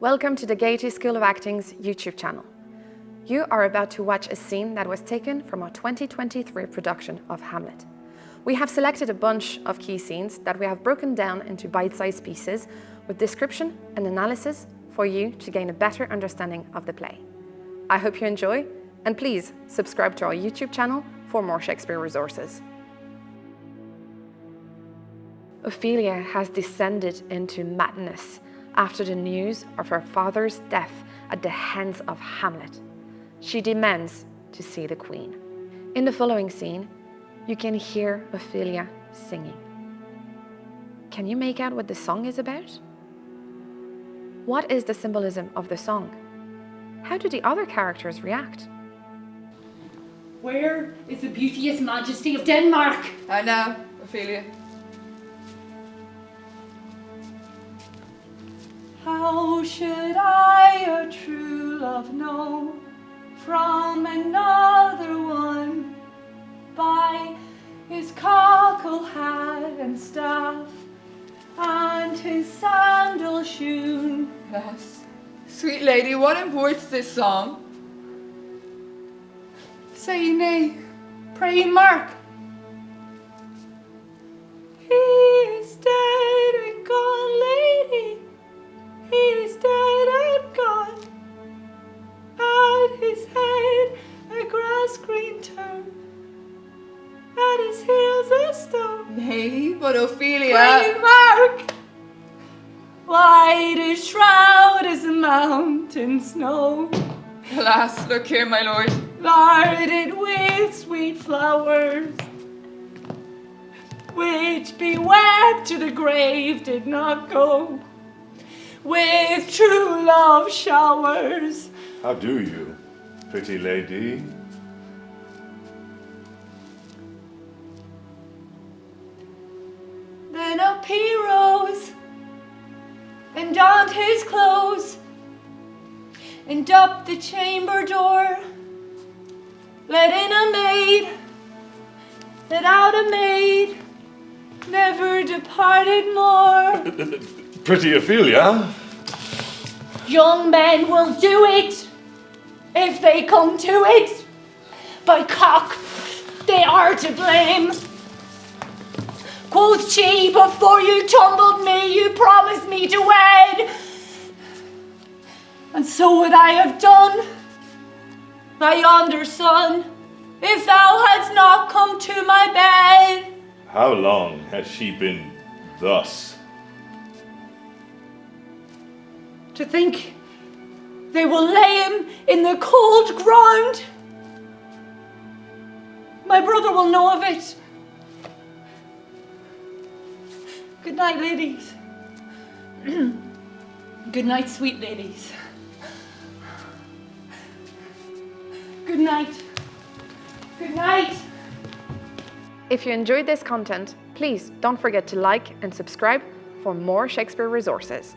Welcome to the Gaiety School of Acting's YouTube channel. You are about to watch a scene that was taken from our 2023 production of Hamlet. We have selected a bunch of key scenes that we have broken down into bite-sized pieces with description and analysis for you to gain a better understanding of the play. I hope you enjoy, and please subscribe to our YouTube channel for more Shakespeare resources. Ophelia has descended into madness after the news of her father's death at the hands of Hamlet. She demands to see the Queen. In the following scene, you can hear Ophelia singing. Can you make out what the song is about? What is the symbolism of the song? How do the other characters react? Where is the beauteous majesty of Denmark? I know, Ophelia. How should I a true love know from another one? By his cockle hat and staff, and his sandal shoon. Yes. Sweet lady, what imports this song? Say nay, pray mark. He is dead and gone, lady. He is dead and gone. At his head a grass green turn, at his heels a stone. Nay, but Ophelia. Pray mark. White as shroud as the mountain snow, Alas, look here, my lord. larded with sweet flowers, which bewept to the grave did not go, with true love showers. How do you, pretty lady? Then up he rose, and donned his clothes, and up the chamber door, let in a maid, let out a maid, never departed more. Pretty Ophelia? Young men will do it, if they come to it. By cock, they are to blame. Quoth she, before you tumbled me, you promised me to wed. And so would I have done, by yonder sun, if thou hadst not come to my bed. How long has she been thus? To think they will lay him in the cold ground. My brother will know of it. Good night, ladies. Good night, sweet ladies. Good night. Good night. If you enjoyed this content, please don't forget to like and subscribe for more Shakespeare resources.